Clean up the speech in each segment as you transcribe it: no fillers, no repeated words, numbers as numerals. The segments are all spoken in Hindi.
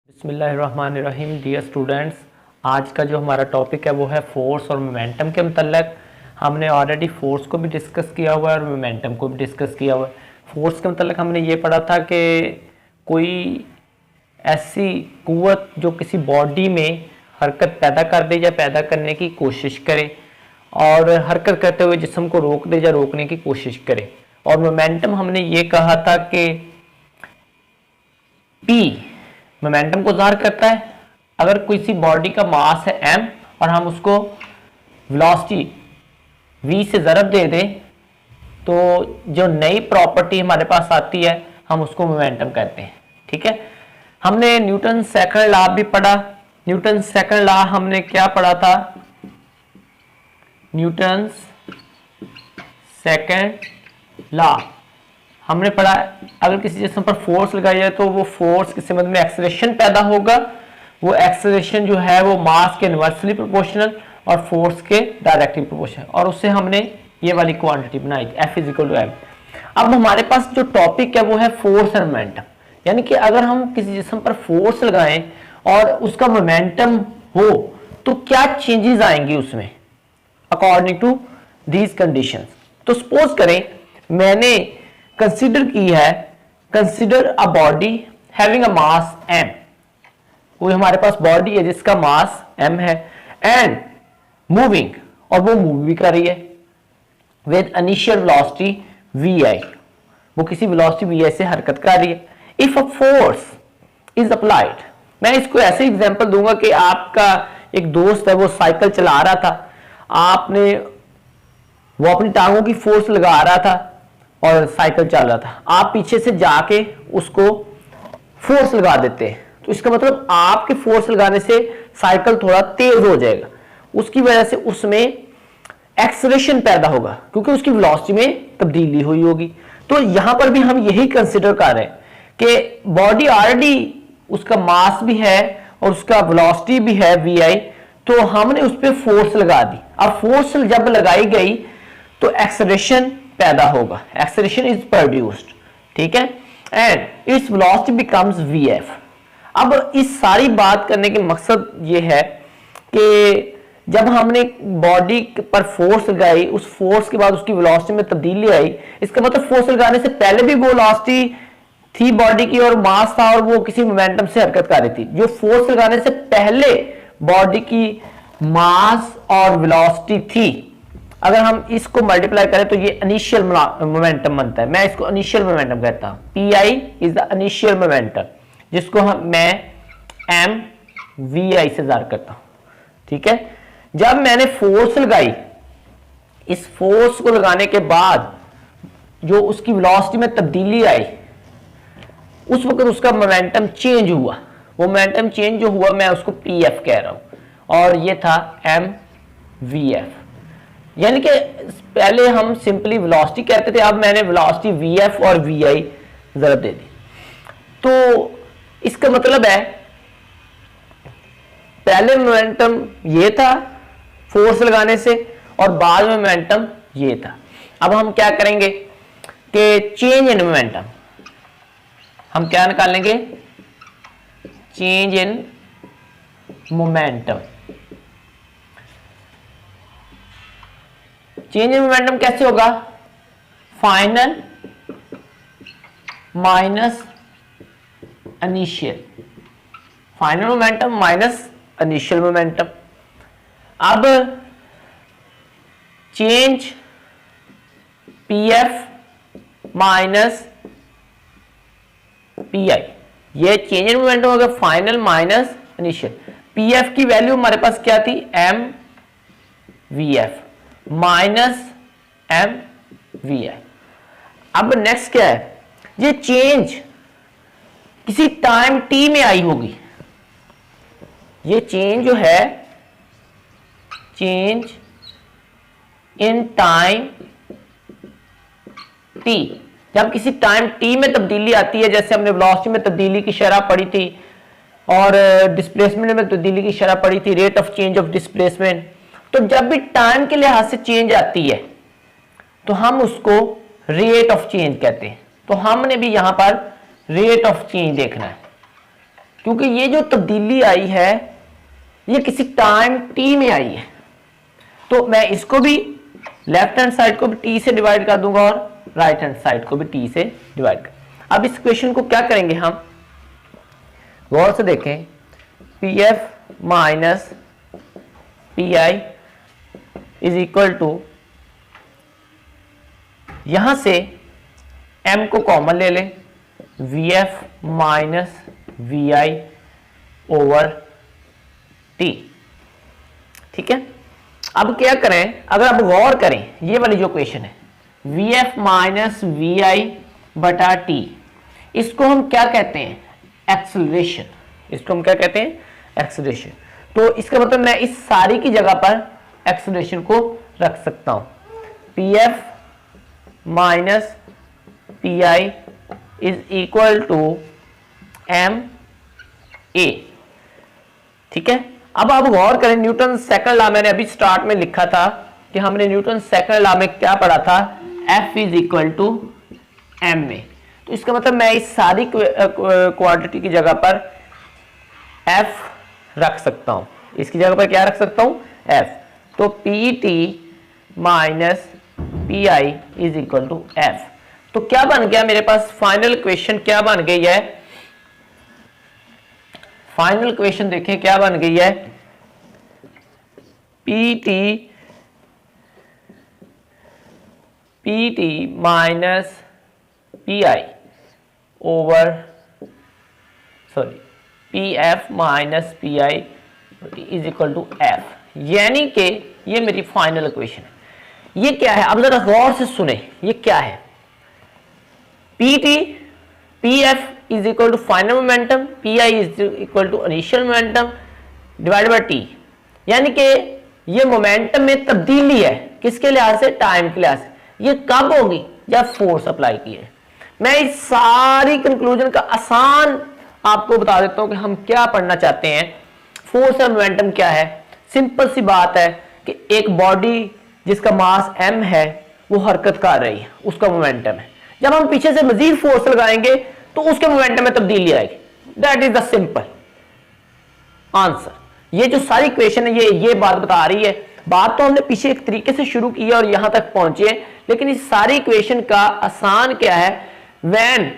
बिस्मिल्लाहिर्रहमानिर्रहीम। डियर स्टूडेंट्स, आज का जो हमारा टॉपिक है वो है फोर्स और मोमेंटम के मतलब। हमने ऑलरेडी फोर्स को भी डिस्कस किया हुआ है और मोमेंटम को भी डिस्कस किया हुआ है। फोर्स के मतलब हमने ये पढ़ा था कि कोई ऐसी कुव्वत जो किसी बॉडी में हरकत पैदा कर दे या पैदा करने की कोशिश करे, और हरकत करते हुए जिस्म को रोक दे या रोकने की कोशिश करे। और मोमेंटम हमने ये कहा था कि पी मोमेंटम को ज़ाहिर करता है। अगर किसी बॉडी का मास है m और हम उसको वेलोसिटी v से ज़रब दे दें तो जो नई प्रॉपर्टी हमारे पास आती है हम उसको मोमेंटम कहते हैं। ठीक है, हमने न्यूटन सेकंड लॉ भी पढ़ा। न्यूटन सेकंड लॉ हमने क्या पढ़ा था? न्यूटन सेकंड लॉ हमने पढ़ा, अगर किसी जिस्म पर फोर्स लगाई जाए तो वो फोर्स किस समझ में एक्सेलरेशन पैदा होगा। वो एक्सेलरेशन जो है वो मास के इनवर्सली प्रोपोर्शनल और फोर्स के डायरेक्टली प्रोपोर्शनल, और उससे हमने ये वाली क्वांटिटी बनाई थी F = m। अब हमारे पास जो टॉपिक है वो है फोर्स और मोमेंटम, यानी कि अगर हम किसी जिस्म पर फोर्स लगाएं और उसका मोमेंटम हो तो क्या चेंजेस आएंगी उसमें अकॉर्डिंग टू दीज कंडीशंस। तो सपोज करें मैंने कंसिडर की है, consider a body having a mass m। कोई हमारे पास बॉडी है जिसका मास m है एंड मूविंग, और वो मूव भी कर रही है विद इनिशियल वेलोसिटी vi। वो किसी वेलोसिटी vi से हरकत कर रही है। If a force is applied, मैं इसको ऐसे एग्जांपल दूंगा कि आपका एक दोस्त है वो साइकिल चला रहा था, आपने वो अपनी टांगों की फोर्स लगा रहा था और साइकिल चल रहा था, आप पीछे से जाके उसको फोर्स लगा देते हैं, तो इसका मतलब आपके फोर्स लगाने से साइकिल थोड़ा तेज हो जाएगा, उसकी वजह से उसमें एक्सेलरेशन पैदा होगा क्योंकि उसकी वेलोसिटी में तब्दीली हुई होगी। तो यहां पर भी हम यही कंसिडर कर रहे हैं कि बॉडी ऑलरेडी उसका मास भी है और उसका वेलोसिटी भी है vi, तो हमने उस पर फोर्स लगा दी। अब फोर्स जब लगाई गई तो एक्सेलरेशन पैदा होगा, एक्सेलरेशन इज प्रोड्यूस्ड। ठीक है, and its velocity becomes vf। अब इस सारी बात करने के मकसद ये है कि जब हमने बॉडी पर फोर्स लगाई, उस फोर्स के बाद उसकी वेलोसिटी में तब्दीली आई, इसका मतलब फोर्स लगाने से पहले भी वो वेलोसिटी थी बॉडी की और मास था और वो किसी मोमेंटम से हरकत कर रही थी। जो फोर्स लगाने से पहले बॉडी की मास और वेलोसिटी थी, अगर हम इसको मल्टीप्लाई करें तो ये इनिशियल मोमेंटम बनता है। मैं इसको इनिशियल मोमेंटम कहता हूं। Pi is the initial momentum, जिसको मैं m vi से ज़ाहिर करता हूं। ठीक है, जब मैंने फोर्स लगाई, इस फोर्स को लगाने के बाद जो उसकी वेलोसिटी में तब्दीली आई, उस वक्त उसका मोमेंटम चेंज हुआ। वो मोमेंटम चेंज जो हुआ मैं उसको pf कह रहा हूं, और ये था m vf। यानी कि पहले हम सिंपली वेलोसिटी कहते थे, अब मैंने वेलोसिटी vf और vi ज़रब दे दी। तो इसका मतलब है पहले मोमेंटम ये था फोर्स लगाने से और बाद में मोमेंटम ये था। अब हम क्या करेंगे कि चेंज इन मोमेंटम, हम क्या निकालेंगे? Change in momentum. Change in momentum कैसे होगा? Final minus initial, final momentum minus initial momentum. अब चेंज pf माइनस pi, ये चेंज इन मोमेंटम होगा फाइनल माइनस इनिशियल। pf की वैल्यू हमारे पास क्या थी? m vf minus m vi। अब नेक्स्ट क्या है? ये चेंज किसी टाइम t में आई होगी। ये चेंज जो है, चेंज इन टाइम t, जब किसी टाइम t में तब्दीली आती है, जैसे हमने वेलोसिटी में तब्दीली की शरह पढ़ी थी और डिस्प्लेसमेंट में तब्दीली की शरह पढ़ी थी, rate of change of displacement. तो जब भी टाइम के लिहाज से चेंज आती है तो हम उसको रेट ऑफ चेंज कहते हैं। तो हमने भी यहां पर रेट ऑफ चेंज देखना है। क्योंकि ये जो तब्दीली आई है ये किसी टाइम t में आई है, तो मैं इसको भी लेफ्ट हैंड साइड को भी t से डिवाइड कर दूंगा और राइट हैंड साइड को भी t से डिवाइड कर। अब इस क्वेश्चन को क्या करेंगे हम, गौर से देखें, pf minus pi is equal to, यहां से m को कॉमन ले लें, vf minus vi over t। ठीक है, अब क्या करें, अगर आप गौर करें ये वाली जो क्वेश्चन है vf माइनस vi बटा t, इसको हम क्या कहते हैं, एक्सेलरेशन। इसको हम क्या कहते हैं, एक्सेलरेशन। तो इसका मतलब मैं इस सारी की जगह पर एक्सेलरेशन को रख सकता हूं, pf minus pi is equal to m a। ठीक है, अब आप गौर करें, न्यूटन सेकंड लॉ मैंने अभी स्टार्ट में लिखा था कि हमने न्यूटन सेकंड लॉ में क्या पढ़ा था, F is equal to M A. तो इसका मतलब मैं इस सारी क्वांटिटी की जगह पर F रख सकता हूं, इसकी जगह पर क्या रख सकता हूं, F। तो P T minus P I is equal to F। तो क्या बन गया मेरे पास, फाइनल इक्वेशन क्या बन गई है, फाइनल इक्वेशन देखें क्या बन गई है, P T minus P I over P F minus P I is equal to F, यानी कि ये मेरी फाइनल इक्वेशन है। ये क्या है, अब जरा गौर से सुने, ये क्या है, P T P F is equal to final momentum, P I is equal to initial momentum divide by T, यानी कि ये मोमेंटम में तब्दीली है, किसके लिहाज से, टाइम के लिहाज से। ये कब होगी, जब फोर्स अप्लाई की है। मैं इस सारी कंक्लूजन का आसान आपको बता देता हूं कि हम क्या पढ़ना चाहते हैं। फोर्स और मोमेंटम क्या है, सिंपल सी बात है कि एक बॉडी जिसका मास m है वो हरकत कर रही है, उसका मोमेंटम है। जब हम पीछे से मजीद फोर्स लगाएंगे तो उसके मोमेंटम में तब्दीली आएगी। That is the simple answer. ये जो सारी इक्वेशन है ये बात बता रही है। बात तो हमने पीछे एक तरीके से शुरू की है और यहां तक पहुंचे, लेकिन इस सारी इक्वेशन का आसान क्या है, व्हेन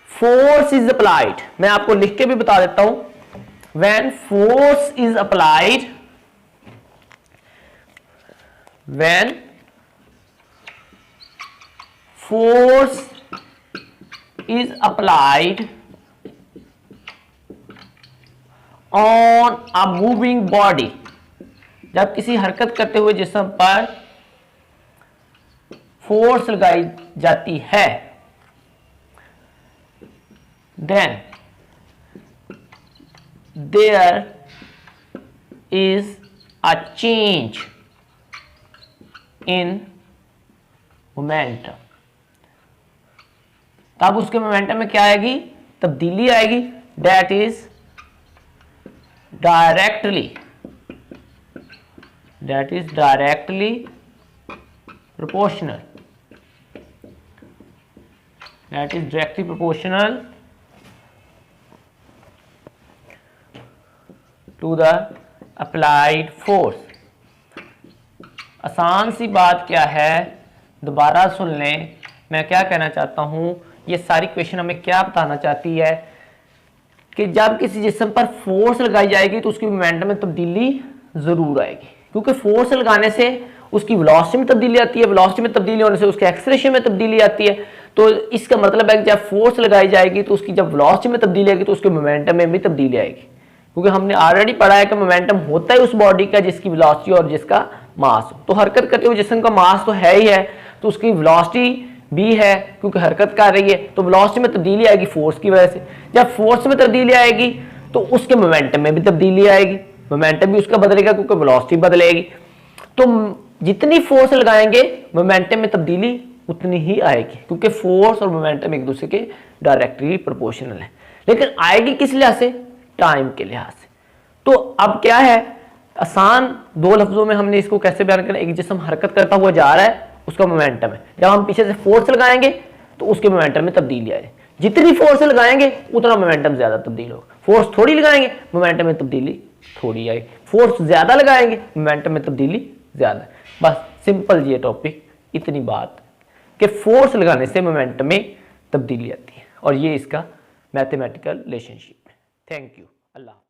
फोर्स इज अप्लाइड, मैं आपको लिख के भी बता देता हूं, when force is applied, when force is applied on a moving body, जब किसी हरकत करते हुए जिस्म पर फोर्स लगाई जाती है, then there is a change in momentum, तब उसके मोमेंटम में क्या आएगी, तब्दीली आएगी। That is directly proportional, that is directly proportional to the applied force. आसान सी बात क्या है, दोबारा सुन लें, मैं क्या कहना चाहता हूं, ये सारी क्वेश्चन हमें क्या बताना चाहती है कि जब किसी जिस्म पर फोर्स लगाई जाएगी तो उसकी मोमेंटम में तब्दीली जरूर आएगी, क्योंकि फोर्स लगाने से उसकी वेलोसिटी में तब्दीली आती है, वेलोसिटी में तब्दीली होने से उसके एक्सेलरेशन में तब्दीली आती है। तो इसका मतलब है कि जब फोर्स लगाई जाएगी तो उसकी जब वेलोसिटी में तब्दीली आएगी तो उसके मोमेंटम में भी तब्दीली आएगी, क्योंकि हमने ऑलरेडी पढ़ा है कि मोमेंटम होता है उस बॉडी का जिसकी वेलोसिटी और जिसका मास हो। तो हरकत करते हुए जिस्म का मास तो है ही है, तो उसकी वेलोसिटी भी है क्योंकि हरकत कर रही है, तो वेलोसिटी में तब्दीली आएगी फोर्स की वजह से। जब फोर्स में तब्दीली आएगी तो उसके मोमेंटम में भी तब्दीली आएगी, मोमेंटम भी उसका बदलेगा क्योंकि वेलोसिटी बदलेगी। तो जितनी फोर्स लगाएंगे मोमेंटम में तब्दीली उतनी ही आएगी, क्योंकि फोर्स और मोमेंटम एक दूसरे के डायरेक्टली प्रोपोर्शनल है। लेकिन आएगी किस लिहाज से, टाइम के लिहाज से। तो अब क्या है, आसान दो लफ्जों में हमने इसको कैसे बयान करना, एक जिस्म हरकत करता हुआ जा रहा है, उसका मोमेंटम है, जब हम पीछे से फोर्स लगाएंगे तो उसके मोमेंटम में तब्दीली आएगी। जितनी फोर्स लगाएंगे उतना मोमेंटम ज्यादा तब्दील होगा, फोर्स थोड़ी लगाएंगे मोमेंटम में तब्दीली थोड़ी आएगी, फोर्स ज्यादा लगाएंगे मोमेंटम में तब्दीली ज्यादा। बस सिंपल ये टॉपिक, इतनी बात कि फोर्स लगाने से मोमेंटम में तब्दीली आती है और ये इसका मैथमेटिकल रिलेशनशिप है। Thank you, Allah.